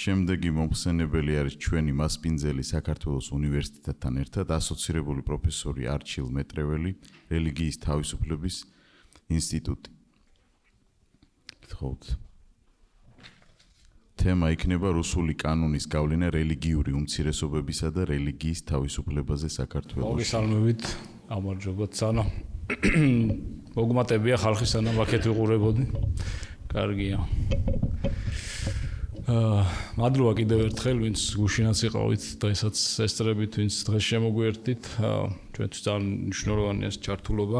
შემდეგი მომხსენებელი არის ჩვენი მასპინძელი საქართველოს უნივერსიტეტთან ერთად ასოცირებული პროფესორი არჩილ მეტრეველი, რელიგიის თავისუფლების ინსტიტუტი. გთხოვთ. თემა იქნება რუსული კანონის გავლენა რელიგიური უმცირესობებისა და რელიგიის თავისუფლებაზე საქართველოში. მოგესალმებით, გამარჯობათ სანო. მოგმატებია ხალხი სანამ აქეთ ვიყურებოდი. კარგია. მადლობა კიდევ ერთხელ, ვინც გუშინაც იყავით, დღესაც ესწრებით, ვინც დღეს შემოგვიერთდით. ჩვენთვის ძალიან მნიშვნელოვანია ეს ჩართულობა.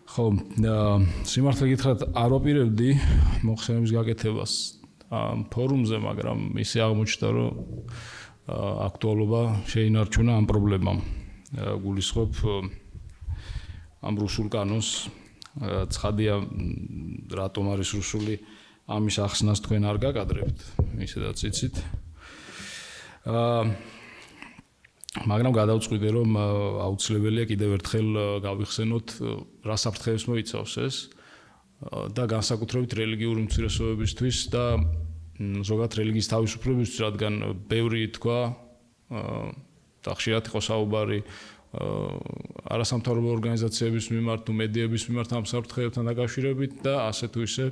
ხო, სიმართლე გითხრათ, არ ვაპირებდი მოხსენების გაკეთებას ამ ფორუმზე, მაგრამ ისე აღმოჩნდა, რომ აქტუალობა შეინარჩუნა ამ პრობლემამ. გულისხმობ ამ რუსულ კანონს, ცხადია, რატომ არის რუსული ამის ახსნას თქვენ არ გაკადრებთ, ისედაც იცით. მაგრამ გადავწყვიტე, რომ აუცილებელია კიდევ ერთხელ გავიხსენოთ, რა საფრთხეებს მოიცავს ეს და განსაკუთრებით რელიგიური უმცირესობებისთვის და ზოგადად რელიგიის თავისუფლებისთვის, რადგან ბევრი თქვა და ხშირად იყო საუბარი არასამთავრობო ორგანიზაციების მიმართ თუ მედიების მიმართ ამ საფრთხეებთან დაკავშირებით და ასე თუ ისე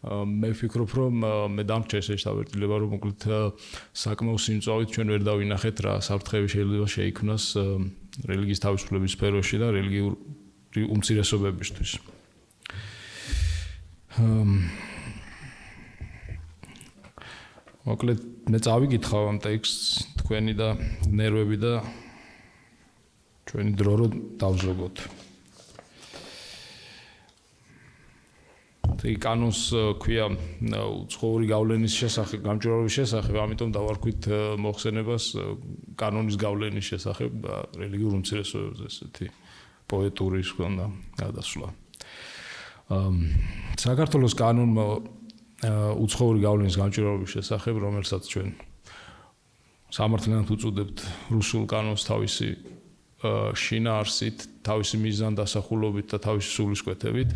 მე ვფიქრობ, რომ მე დამრჩა ეს შეტაბილება, რომ მოკლედ საკმაო სიმწვავით ჩვენ ვერ დავინახეთ რა საფრთხეები შეიძლება შეიქმნას რელიგიის თავისუფლების სფეროში და რელიგიური უმცირესობებისთვის. მოკლედ მე წავიკითხავ ამ ტექსტს თქვენი და ნერვები და ჩვენი დრო რო დავზოგოთ. ეს კანონს ქვია უცხოური გავლენის შესახებ, გამჭვირვალობის შესახებ, ამიტომ დავარქვით მოხსენებას კანონის გავლენის შესახებ რელიგიურ უმცირესობებზე, ესეთი პოეტური ჰქონდა გადასვლა. საქართველოს კანონმა უცხოური გავლენის გამჭვირვალობის შესახებ, რომელსაც ჩვენ სამართლიანად უწოდებთ რუსულ კანონს თავისი შინაარსით, თავისი მიზანდასახულობით და თავისი სულისკვეთებით.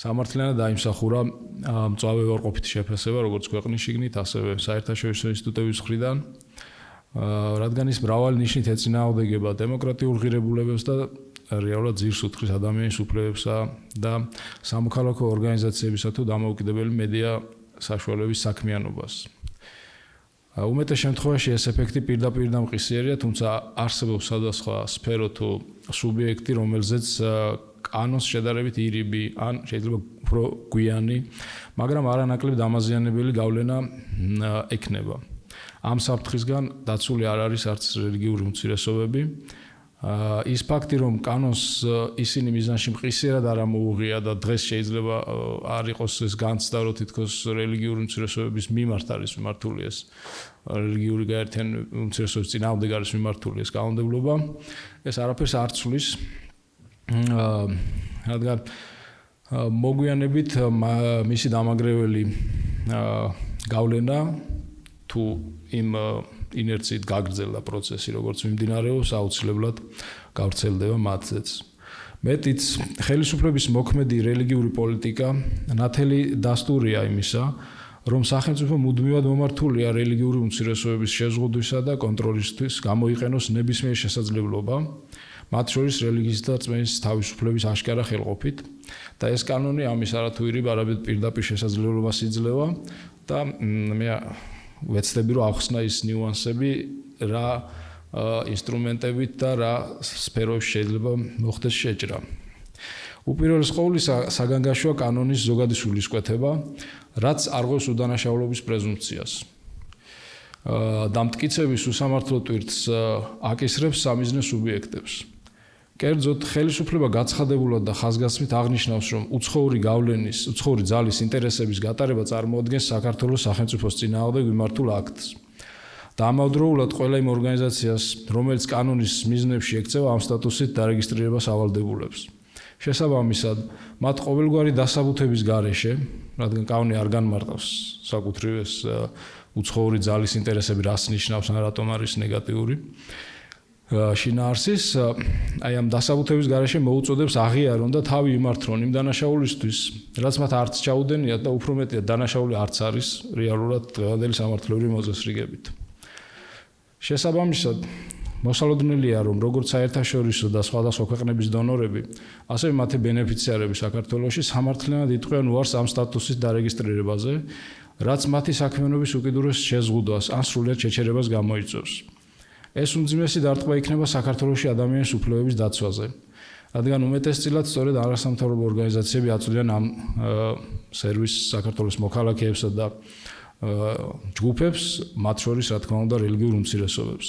სამართლიანად დაიმსახურა მწვავე უარყოფითი შეფასება, როგორც ქვეყნის შიგნით, ასევე საერთაშორისო ინსტიტუტების მხრიდან, რადგან ის მრავალი ნიშნით ეწინააღმდეგება დემოკრატიულ ღირებულებებს და რეალურად ძირს უთხრის ადამიანის უფლებებსა და სამოქალაქო ორგანიზაციებისა თუ დამოუკიდებელი მედია საშუალების საქმიანობას. უმეტეს შემთხვევაში ეს ეფექტი პირდაპირ და მყისიერია, თუმცა არსებობს სხვადასხვა სფერო თუ სუბიექტი, რომელზეც კანონს შედარებით ირიბი ან შეიძლება უფრო გვიანი, მაგრამ არანაკლებ დამაზიანებელი გავლენა ექნება. ამ საფრთხისგან დაცული არ არის არც რელიგიური უმცირესობები. ის ფაქტი, რომ კანონს ისინი მიზანში მყისიერად არ ამოუღია და დღეს შეიძლება არ იყოს ეს განცდა, რომ თითქოს რელიგიური უმცირესობების მიმართ არის მიმართული ეს რელიგიური გაერთიანების უმცირესობების წინააღმდეგ არის მიმართული ეს კანონმდებლობა, ეს არაფერს არ ცვლის. რადგან მოგვიანებით მისი დამაგრეველი გავლენა თუ იმ ინერციით გაგრძელდა პროცესი, როგორც მიმდინარეობს, აუცილებლად გავრცელდება მათზეც. მეტიც, ხელისუფლების მოქმედი რელიგიური პოლიტიკა ნათელი დასტურია იმისა, რომ სახელმწიფო მუდმივად მომართულია რელიგიური უმცირესობების შეზღუდვისა და კონტროლისთვის, გამოიყენოს ნებისმიერი შესაძლებლობა, მათ შორის რელიგიის და რწმენის თავისუფლების აშკარა ხელყოფით და ეს კანონი ამის არათუ ირიბ, არამედ პირდაპირ შესაძლებლობას იძლევა და მე ვეცდები, რომ ახსნა ის ნიუანსები, რა ინსტრუმენტებით და რა სფეროებში შეიძლება მოხდეს შეჭრა. უპირველეს ყოვლისა, საგანგაშოა კანონის ზოგადი სულისკვეთება, რაც არღვევს უდანაშაულობის პრეზუმპციას. და მტკიცების უსამართლო ტვირთს აკისრებს სამიზნე სუბიექტებს. კერძოდ, ხელისუფლება გაცხადებულად და ხაზგასმით აღნიშნავს, რომ უცხოური ძალის ინტერესების გატარება წარმოადგენს საქართველოს სახელმწიფოს წინააღმდეგ მიმართულ აქტს. და ამავდროულად ყველა იმ ორგანიზაციას, რომელიც კანონის მიზნებში ექცევა ამ სტატუსით დარეგისტრირებას ავალდებულებს. შესაბამისად, მათ ყოველგვარი დასაბუთების გარეშე, რადგან კანონი არ განმარტავს საკუთრივ ეს უცხოური ძალის ინტერესები რას ნიშნავს, ან რატომ არის ნეგატიური, შინაარსის აი ამ დასაბუთების გარეშე მოუწოდებს აღიარონ და თავი იმართონ იმ დანაშაულისთვის, რაც მათ არც ჩაუდენიათ და უფრო მეტია დანაშაული არც არის რეალურად დღევანდელი სამართლებრივი მოწესრიგებით. შესაბამისად, მოსალოდნელია, რომ როგორც საერთაშორისო და სხვადასხვა ქვეყნების დონორები, ასევე მათი ბენეფიციარები საქართველოში სამართლიანად იტყვიან უარს ამ სტატუსის დარეგისტრირებაზე, რაც მათი საქმიანობის უკიდურეს შეზღუდვას ან სრულიად შეჩერებას გამოიწვევს. ეს უმძიმესი დარტყმა იქნება საქართველოში ადამიანის უფლებების დაცვაზე, რადგან უმეტესწილად სწორედ არასამთავრობო ორგანიზაციები აწვდიან ამ სერვისს საქართველოს მოქალაქეებსა და ჯგუფებს, მათ შორის, რა თქმა უნდა, რელიგიურ უმცირესობებს.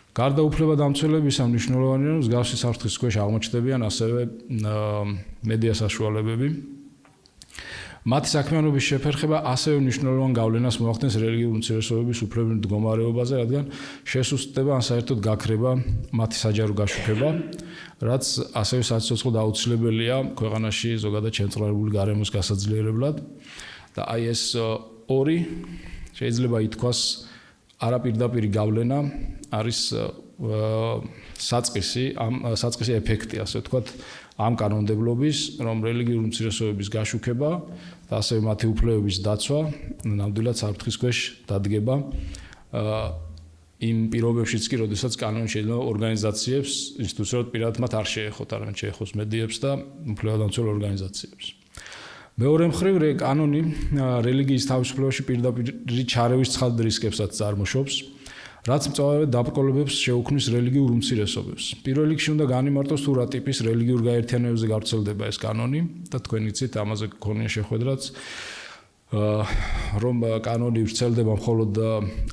გარდა უფლებადამცველებისა, მნიშვნელოვანია, რომ მსგავსი საფრთხის ქვეშ აღმოჩნდებიან ასევე მედია საშუალებები. მათი საქმიანობის შეფერხება ასევე მნიშვნელოვან გავლენას მოახდენს რელიგიურ უმცირესობების უფლებების მდგომარეობაზე, რადგან შესუსტდება ან საერთოდ გაქრება მათი საჯარო გაშუქება, რაც ასევე საცოცხლოდ აუცილებელია ქვეყანაში ზოგადად შემწყნარებული გარემოს გასაძლიერებლად. და აი ეს ორი შეიძლება ითქვას არაპირდაპირი გავლენა არის საწყისი ეფექტი, ასე ვთქვათ, ამ კანონმდებლობის, რომ რელიგიურ უმცირესობების გაშუქება და ასევე მათი უფლებების დაცვა ნამდვილად საფრთხის ქვეშ დადგება იმ პირობებშიც კი, როდესაც კანონი შეიძლება ორგანიზაციებს, ინსტიტუციურად პირადად მათ არ შეეხოთ, არამედ შეეხოს მედიებს და უფლებადამცველ ორგანიზაციებს. მეორე მხრივ, კანონი რელიგიის თავისუფლებაში პირდაპირ ჩარევის ცხად რისკებსაც წარმოშობს, რაც მწვავედ დაბრკოლებებს შეუქმნის რელიგიურ უმცირესობებს. პირველ რიგში უნდა განიმარტოს თუ რა ტიპის რელიგიურ გაერთიანებებზე გავრცელდება ეს კანონი და თქვენ იცით, ამაზე გქონია შეხვედრაც, რომ კანონი ვრცელდება მხოლოდ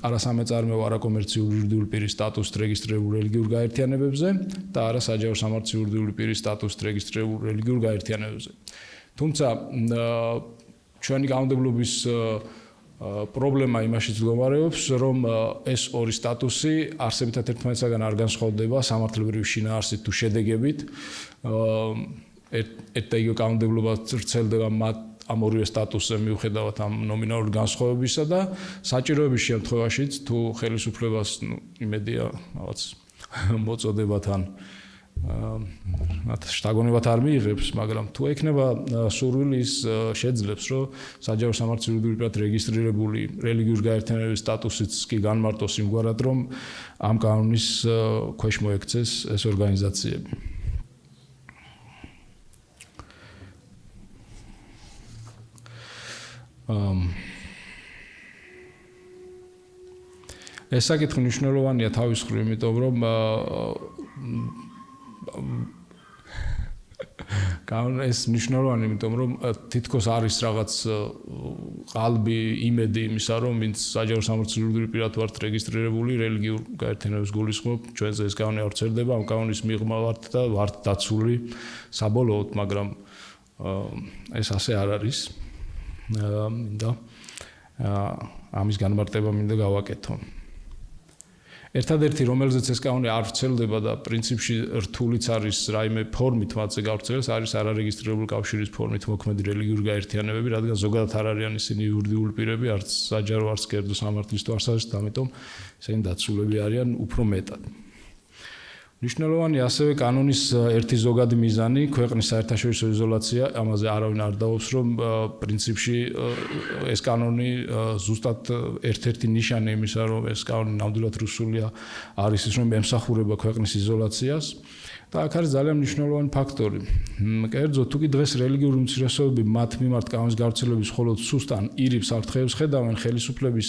არასამეწარმეო არაკომერციული იურიდიული პირის სტატუსით რეგისტრირებულ რელიგიურ გაერთიანებებზე და არა საჯარო სამართლის იურიდიული პირის სტატუსით რეგისტრირებულ რელიგიურ გაერთიანებებზე. თუმცა ჩვენი კანონმდებლობის პრობლემა იმაშიც მდგომარეობს, რომ ეს ორი სტატუსი არსებითად ერთმანეთისგან არ განსხვავდება სამართლებრივი შინაარსით თუ შედეგებით. ერთ და იგივე კანონმდებლობა ვრცელდება ამ ორივე სტატუსზე მიუხედავად ამ ნომინალური განსხვავებისა და საჭიროების შემთხვევაშიც თუ ხელისუფლებას იმედია რაღაც მოწოდებათან შთაგონებათ არ მიიღებს, მაგრამ თუ ექნება სურვილი ის შეძლებს, რომ საჯარო სამართლის იურიდიული პირად რეგისტრირებული რელიგიურ გაერთიანებების სტატუსიც კი განმარტოს იმგვარად, რომ ამ კანონის ქვეშ მოექცეს ეს ორგანიზაციები. ეს საკითხი მნიშვნელოვანია თავის მხრივ, იმიტომ რომ ეს მნიშვნელოვანი, იმიტომ რომ თითქოს არის რაღაც ყალბი, იმედი იმისა, რომ ვინც საჯარო სამართლის იურიდიული პირად ვართ რეგისტრირებული რელიგიურ გაერთიანებას გულისხმობ, ჩვენზე ეს კანონი არ ვრცელდება, ამ კანონის მიღმა ვართ და ვართ დაცული საბოლოოდ, მაგრამ ეს ასე არ არის. და ამის განმარტება მინდა გავაკეთო. ერთადერთი, რომელზეც ეს კანონი არ ვრცელდება და პრინციპში რთულიც არის რაიმე ფორმით მათზე გავრცელებას, არის არარეგისტრირებული კავშირის ფორმით მოქმედი რელიგიური გაერთიანებები, რადგან ზოგადად არ არიან ისინი იურიდიული პირები, არც საჯარო, არც კერძო სამართლის თვალსაზრისით, ამიტომ ისინი დაცულები არიან უფრო მეტად. მნიშვნელოვანია ასევე კანონის ერთი ზოგადი მიზანი, ქვეყნის საერთაშორისო იზოლაცია, ამაზე არავინ არ დაობს, რომ პრინციპში ეს კანონი ზუსტად ერთ-ერთი ნიშანი იმისა, რომ ეს კანონი ნამდვილად რუსულია, არის ის, რომ ემსახურება ქვეყნის იზოლაციას და აქ არის ძალიან მნიშვნელოვანი ფაქტორი. კერძოდ, თუ კი დღეს რელიგიური უმცირესობები მათ მიმართ კანონის გავრცელების მხოლოდ სუსტ ან ირიბ საფრთხეებს ხედავენ, ხელისუფლების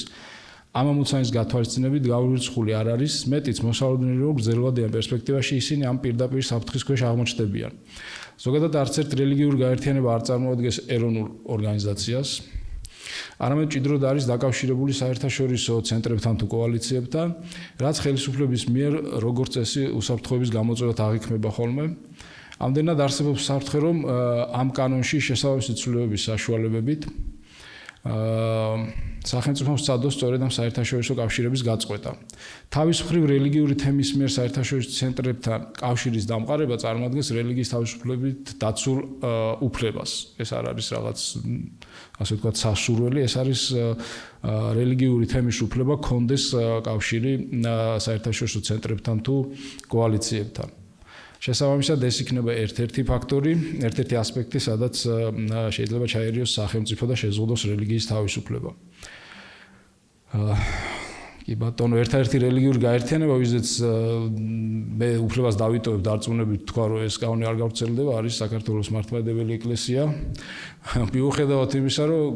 ამ ამოცანის გათვალისწინებით გაურიცხული არ არის, მეტიც მოსალოდნელი რომ გრძელვადიან პერსპექტივაში ისინი ამ პირდაპირ საფრთხის ქვეშ აღმოჩნდებიან. ზოგადად არც ერთ რელიგიურ გაერთიანება არ წარმოადგენს ეროვნულ ორგანიზაციას, არამედ მჭიდროდ არის დაკავშირებული საერთაშორისო ცენტრებთან თუ კოალიციებთან, რაც ხელისუფლების მიერ როგორც წესი უსაფრთხოების გამოწვევად აღიქმება ხოლმე. ამდენად არსებობს საფრთხე, რომ ამ კანონში შესაბამისი ცვლილებების საშუალებებით სახელმწიფოს სცადოს სწორედ ამ საერთაშორისო კავშირების გაწყვეტა. თავის მხრივ რელიგიური თემის მიერ საერთაშორისო ცენტრებთან კავშირის დამყარება წარმოადგენს რელიგიის თავისუფლებით დაცულ უფლებას. ეს არ არის რაღაც ასე ვთქვათ სასურველი, ეს არის რელიგიური თემის უფლება კონდეს კავშირი საერთაშორისო ცენტრებთან თუ კოალიციებთან. შესაბამისად ეს იქნება ერთ-ერთი ფაქტორი, ერთ-ერთი ასპექტი, სადაც შეიძლება ჩაერიოს სახელმწიფო და შეზღუდოს რელიგიის თავისუფლება. კი ბატონო, ერთ-ერთი რელიგიური გაერთიანება, ვიზეც მე უფლებას დავიტოვებ დარწმუნებით თქვა, რომ ეს კანონი არ გავრცელდება, არის საქართველოს მართლმადიდებელი ეკლესია. მიუხედავად იმისა, რომ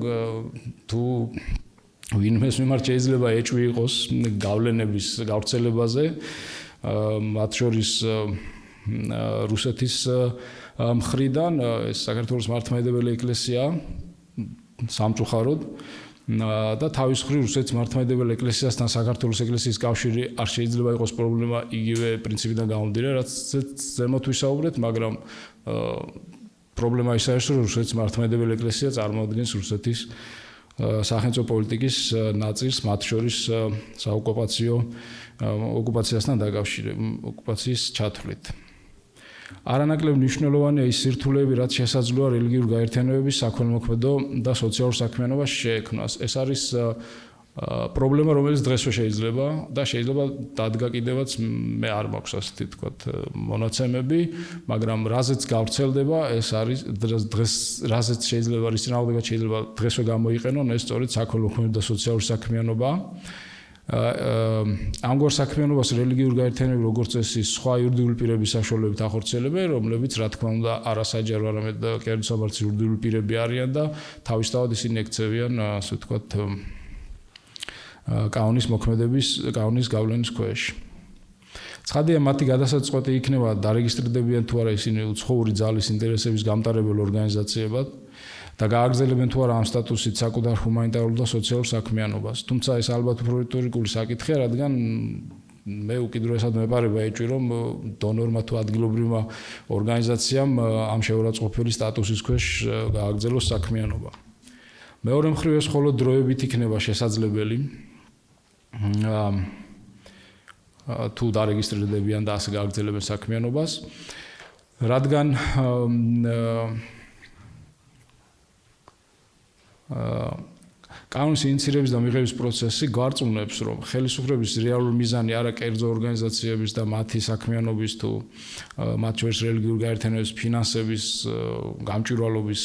თუ ვინმეს მიმართ შეიძლება ეჭვი იყოს გავლენების გავრცელებაზე, მათ შორის რუსეთის მხრიდან ეს საქართველოს მართლმადიდებელი ეკლესია სამწუხაროდ და თავის მხრივ რუსეთის მართლმადიდებელი ეკლესიასთან საქართველოს ეკლესიის კავშირი არ შეიძლება იყოს პრობლემა იგივე პრინციპიდან გამომდინარე, რაც ზემოთ ვისაუბრეთ, მაგრამ პრობლემა ის არის, რომ რუსეთის მართლმადიდებელი ეკლესია წარმოადგენს რუსეთის სახელმწიფო პოლიტიკის ნაწილს, მათ შორის საოკუპაციო ოკუპაციასთან დაკავშირებით, ოკუპაციის ჩათვლით. არანაკლებ მნიშვნელოვანია ის სირთულეები, რაც შესაძლოა რელიგიურ გაერთიანებების საქველმოქმედო და სოციალურ საქმიანობას შეექმნას. ეს არის პრობლემა, რომელიც დღესვე შეიძლება და შეიძლება დადგა კიდევაც მე არ მაქვს ასეთი თქვათ მონაცემები, მაგრამ რაზეც გავრცელდება, ეს არის დღეს რაზეც შეიძლება რის წინააღმდეგაც შეიძლება დღესვე გამოიყენონ, ეს სწორედ საქველმოქმედო და სოციალური საქმიანობაა. ამგვარ საქმიანობას რელიგიურ გაერთიანებები როგორც წესი სხვა იურიდიული პირების საშუალებით ახორციელებენ, რომლებიც რა თქმა უნდა არასაჯარო, არამედ კერძო საბრძოლო იურიდიული პირები არიან და თავისთავად ისინი ექცევიან, ასე ვთქვათ, კანონის მოქმედების, კანონის გავლენის ქვეშ. ცხადია, მათი გადასაწყვეტი იქნება დარეგისტრირდებიან თუ არა ისინი უცხოური ძალის ინტერესების გამტარებელ ორგანიზაციებად და გააგრძელებენ თუ არა ამ სტატუსით საკუთარ ჰუმანიტარულ და სოციალურ საქმიანობას. თუმცა ეს ალბათ უფრო რიტორიკული საკითხია, რადგან მე უკიდურესად მეპარება ეჭვი, რომ დონორმა თუ ადგილობრივმა ორგანიზაციამ ამ შეურაცხყოფელი სტატუსის ქვეშ გააგრძელოს საქმიანობა. მეორე მხრივ ეს მხოლოდ დროებით იქნება შესაძლებელი თუ დარეგისტრირდებიან და ასე გააგრძელებენ საქმიანობას, რადგან კანონის ინიციირების და მიღების პროცესი გვარწმუნებს, რომ ხელისუფლების რეალური მიზანი არა კერძო ორგანიზაციების და მათი საქმიანობის თუ მათ შორის რელიგიურ გაერთიანებების ფინანსების გამჭვირვალობის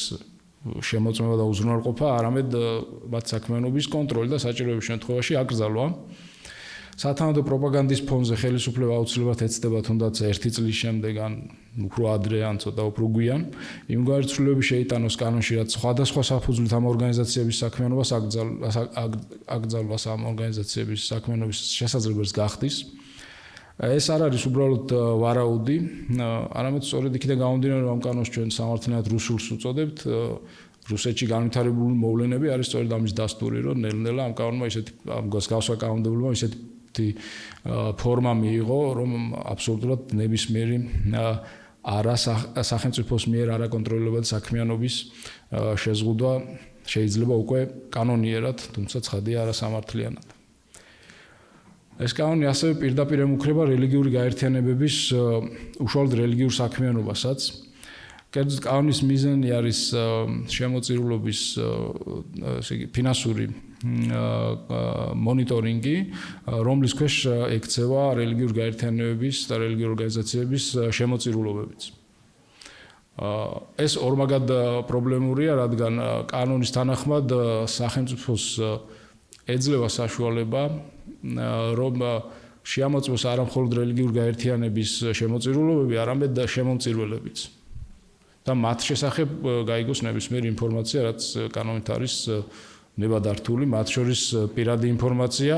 შემოწმება და უზრუნველყოფა, არამედ მათ საქმიანობის კონტროლი და საჭიროების შემთხვევაში აკრძალვა. სათანადო პროპაგანდის ფონზე ხელისუფლება აუცილებლად ეცდება თუნდაც 1 წლის შემდეგ ან უფრო ადრე ან ცოტა უფრო გვიან იმგვარი ცვლილებები შეიტანოს კანონში, რაც სხვადასხვა საფუძვლით ამ ორგანიზაციების საქმიანობას აკრძალვას ამ ორგანიზაციების საქმიანობის შესაძლებლობას გახდის. ეს არ არის უბრალოდ ვარაუდი, არამედ სწორედ იქიდან გამომდინარე, რომ ამ კანონს ჩვენ სამართლიანად რუსულს უწოდებთ. რუსეთში განვითარებული მოვლენები არის სწორედ ამის დასტური, რომ ნელ-ნელა ამ კანონმა ისეთი ამ გასგავსა კანონმდებლობა ისეთი ფორმა მიიღო, რომ აბსოლუტურად ნებისმიერი სახელმწიფოს მიერ არაკონტროლირებადი საქმიანობის შეზღუდვა შეიძლება უკვე კანონიერად, თუმცა ცხადია არასამართლიანად. ეს კანონი ასევე პირდაპირ ემუქრება რელიგიური გაერთიანებების უშუალოდ რელიგიურ საქმიანობასაც. კერძოდ კანონის მიზანი არის შემოწირულობის ფინანსური მონიტორინგი, რომლის ქვეშ ექცევა რელიგიურ გაერთიანებების და რელიგიურ ორგანიზაციების შემოწირულობებიც. ეს ორმაგად პრობლემურია, რადგან კანონის თანახმად სახელმწიფოს ეძლევა საშუალება, რომ შეამოწმოს არა მხოლოდ რელიგიურ გაერთიანების შემოწირულობები, არამედ შემომწირველებიც. და მათ შესახებ გაიგოს ნებისმიერი ინფორმაცია, რაც კანონით არის ნებადართული, მათ შორის პირადი ინფორმაცია,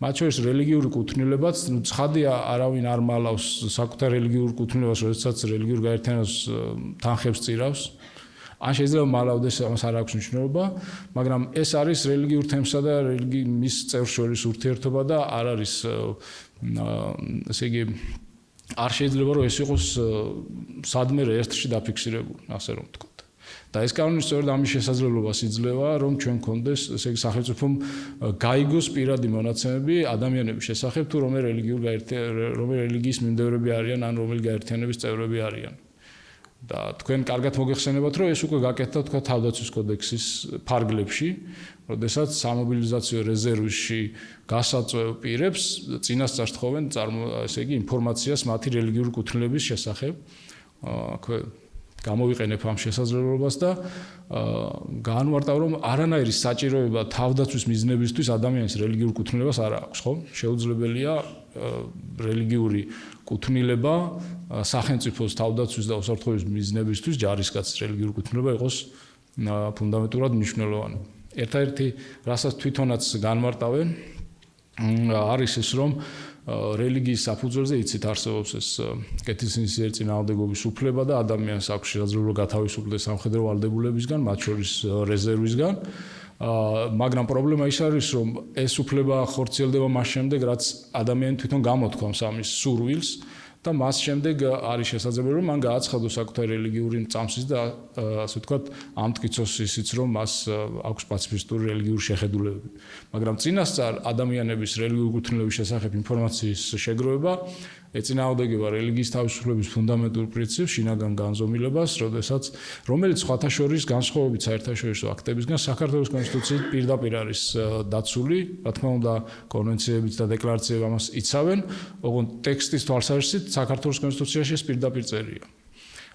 მათ შორის რელიგიური კუთვნილებაც, ცხადია, არავინ არ მალავს საკუთარ რელიგიურ კუთვნილებას, როდესაც რელიგიურ გაერთიანებას თანხებს წირავს. ან შეიძლება მალავდეს, ამას არ აქვს მნიშვნელობა, მაგრამ ეს არის რელიგიურ თემსა და მის წევრს შორის ურთიერთობა და არ არის ესე იგი არ შეიძლება რომ ეს იყოს სადმე ერთში დაფიქსირებული, ასე რომ ვთქვათ. და ეს კანონი სწორედ ამის შესაძლებლობას იძლევა, რომ ჩვენ გქონდეს, ესე იგი სახელმწიფომ გაიგოს პირადი მონაცემები ადამიანების შესახებ, თუ რომელი რელიგიის მიმდევრები არიან, ან რომელი გაერთიანების წევრები არიან. და თქვენ კარგად მოგეხსენებათ, რომ ეს უკვე გაკეთდა თქვა თავდაცვის კოდექსის ფარგლებში, როდესაც სამობილიზაციო რეზერვში გასაწვევ პირებს წინასწარ თხოვენ ესე იგი ინფორმაციას მათი რელიგიური კუთვნილების შესახებ. გამოვიყენებ ამ შესაძლებლობას და განვარტავ, რომ არანაირი საჭიროება თავდაცვის მიზნებისთვის ადამიანის რელიგიურ კუთვნილებას არ აქვს, ხო? შეუძლებელია რელიგიური კუთვნილება სახელმწიფოს თავდაცვის და უსაფრთხოების მიზნებისთვის ჯარისკაცის რელიგიური კუთვნილება იყოს ფუნდამენტურად მნიშვნელოვანი. ერთადერთი, რასაც თვითონაც განვარტავენ, არის ეს, რომ რელიგიის საფუძველზე იცით არსებობს ეს კეთილსინისიერი წინააღმდეგობის უფლება და ადამიანს აქვს შესაძლებლობა გათავისუფლდეს სამხედრო ვალდებულებისგან, მათ შორის რეზერვისგან. მაგრამ პრობლემა ის არის, რომ ეს უფლება ხორციელდება მას შემდეგ, რაც ადამიანი თვითონ გამოთქვამს ამის სურვილს და მას შემდეგ არის შესაძლებელი, რომ მან გააცხადოს საკუთარი რელიგიური წამსის და ასე ვთქვათ, ამტკიცოს ისიც, რომ მას აქვს პაციფისტური რელიგიური შეხედულებები. მაგრამ წინასწარ ადამიანების რელიგიური კუთვნილების შესახებ ინფორმაციის შეგროვება ეწინააღმდეგება რელიგიის თავისუფლების ფუნდამენტურ პრინციპს, შინაგან განზომილებას, რომელიც სხვათა შორის განსხვავებით საერთაშორისო აქტებისგან საქართველოს კონსტიტუციით პირდაპირ არის დაცული, რა თქმა უნდა, კონვენციებით და დეკლარაციებით ამას იცავენ, ოღონდ ტექსტის თვალსაზრისით საქართველოს კონსტიტუციაში ეს პირდაპირ წერია.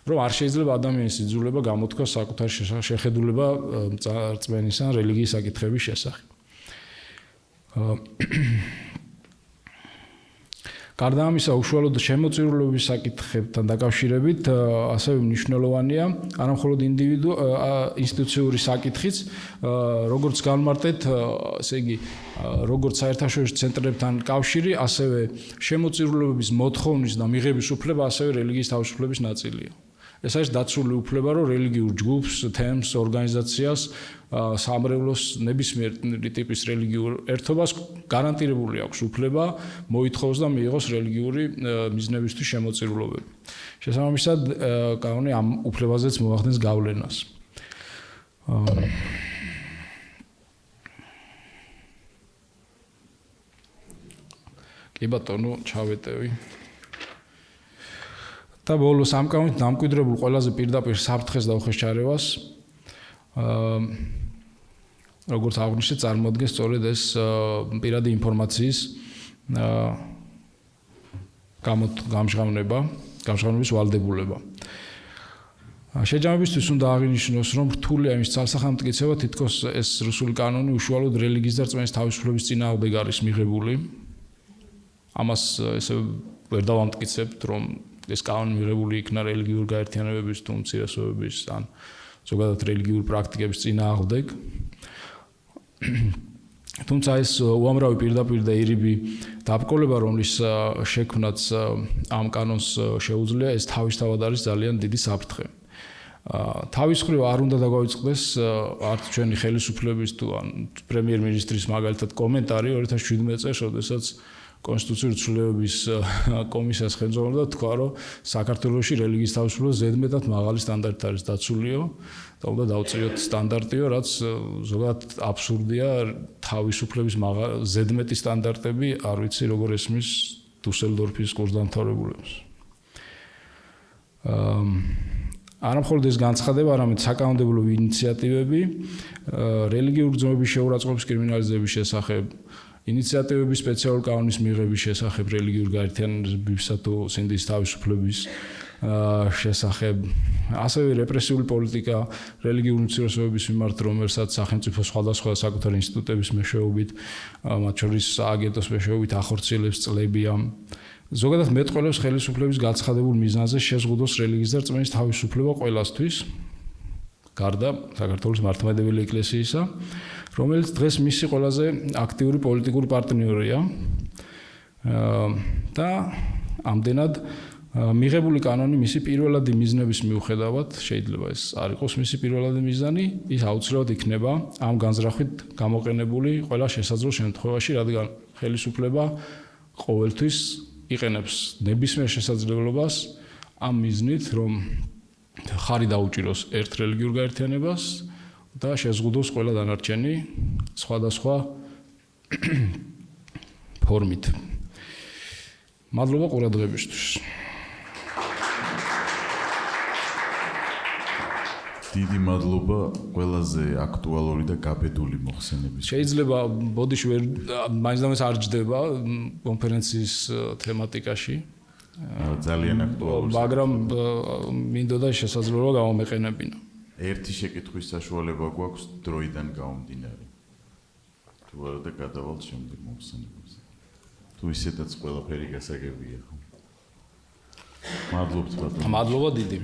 რომ არ შეიძლება ადამიანის იძულება გამოთქვას საკუთარი შეხედულება რწმენის ან რელიგიის საკითხების შესახებ. გარდა ამისა, უშუალოდ შემოწირულობის საკითხებთან დაკავშირებით ასევე მნიშვნელოვანია არა მხოლოდ ინსტიტუციური საკითხიც, როგორც განმარტეთ, ესე იგი, როგორც საერთაშორისო ცენტრებთან კავშირი, ასევე შემოწირულობის მოთხოვნის და მიღების უფლება ასევე რელიგიის თავისუფლების ნაწილია. ეს არის დაცული უფლება, რომ რელიგიურ ჯგუფს, თემს, ორგანიზაციას, სამრევლოს ნებისმიერ ტიპის რელიგიურ ერთობას გარანტირებული აქვს უფლება მოითხოვოს და მიიღოს რელიგიური მიზნებისთვის შემოწირულობები. შესაბამისად, კანონი ამ უფლებაზეც მოახდენს გავლენას. კი ბატონო, ჩავეტევი. და ბოლოს ამ კანონით დამკვიდრებულ ყველაზე პირდაპირ საფრთხეს და უხეშჩარევას როგორც აღნიშნეთ, წარმოადგენს სწორედ ეს პირადი ინფორმაციის გამჟღავნების ვალდებულება. შეჯამებისთვის უნდა აღინიშნოს, რომ რთულია იმის ძალსახელმტკიცება, თითქოს ეს რუსული კანონი უშუალოდ რელიგიის და რწმენის თავისუფლების წინააღმდეგ არის მიღებული. ამას ესე ვერ დავამტკიცებთ, რომ ეს კანონი მიღებული იქნა რელიგიურ გაერთიანებების თუ უმცირესობების ან ზოგადად რელიგიურ პრაქტიკების წინააღმდეგ. თუმცა ეს უამრავი პირდაპირ და ირიბი დაბრკოლება, რომლის შექმნაც ამ კანონს შეუძლია, ეს თავისთავად არის ძალიან დიდი საფრთხე. თავის მხრივ არ უნდა დაგვაიწყდეს არც ჩვენი ხელისუფლების თუ ან პრემიერ-მინისტრის მაგალითად კომენტარი 2017 წელს, როდესაც კონსტიტუციური ცვლილებების კომისიას ხელმძღვანელობდა თქვა, რომ საქართველოში რელიგიის თავისუფლება ზედმეტად მაღალი სტანდარტით არის დაცულიო და უნდა დავწიოთ სტანდარტიო, რაც ზოგადად აბსურდია, თავისუფლების ზედმეტი სტანდარტები არ ვიცი როგორ ესმის დუსელდორფის კურსდამთავრებულებს. არა მხოლოდ ეს განცხადება, არამედ საკანონმდებლო ინიციატივები რელიგიური გრძნობების შეურაცხყოფის კრიმინალიზების შესახებ, ინიციატივები სპეციალური კანონის მიღების შესახებ რელიგიურ გაერთიანებებისა თუ სინდის თავისუფლების შესახებ, ასევე რეპრესიული პოლიტიკა რელიგიურ უმცირესობების მიმართ, რომელსაც სახელმწიფო სხვადასხვა საკუთარი ინსტიტუტების მეშვეობით, მათ შორის სააგენტოს მეშვეობით ახორციელებს წლებია. ზოგადად მეტყველებს ხელისუფლების გაცხადებულ მიზანზე შეზღუდოს რელიგიის და რწმენის თავისუფლება ყველასთვის, გარდა საქართველოს მართლმადიდებელი ეკლესიისა, რომელიც დღეს მისი ყველაზე აქტიური პოლიტიკური პარტნიორია და ამდენად მიღებული კანონი მისი პირველადი მიზნების მიუხედავად, შეიძლება ეს არ იყოს მისი პირველადი მიზანი, ის აუცილებლად იქნება ამ განზრახვით გამოყენებული ყველა შესაძლო შემთხვევაში, რადგან ხელისუფლება ყოველთვის იყენებს ნებისმიერ შესაძლებლობას ამ მიზნით, რომ ხარი დაუჭიროს ერთ რელიგიურ გაერთიანებას და შეზღუდოს ყველა დანარჩენი სხვადასხვა ფორმით. მადლობა ყურადღებისთვის. დიდი მადლობა ყველაზე აქტუალური და გაბედული მოხსენების. შეიძლება ბოდიში ვერ მაინც არ ჯდება კონფერენციის თემატიკაში. ძალიან აქტუალური. მაგრამ მინდოდა შესაძლებლობა გამომეყენებინა. ერთი შეკითხვის საშუალება გვაქვს დროიდან გამომდინარე. თუ არა და გადავალთ შემდეგ მოხსენებაზე. თუ ისედაც ყველაფერი გასაგებია. მადლობთ ბატონო. მადლობა დიდი.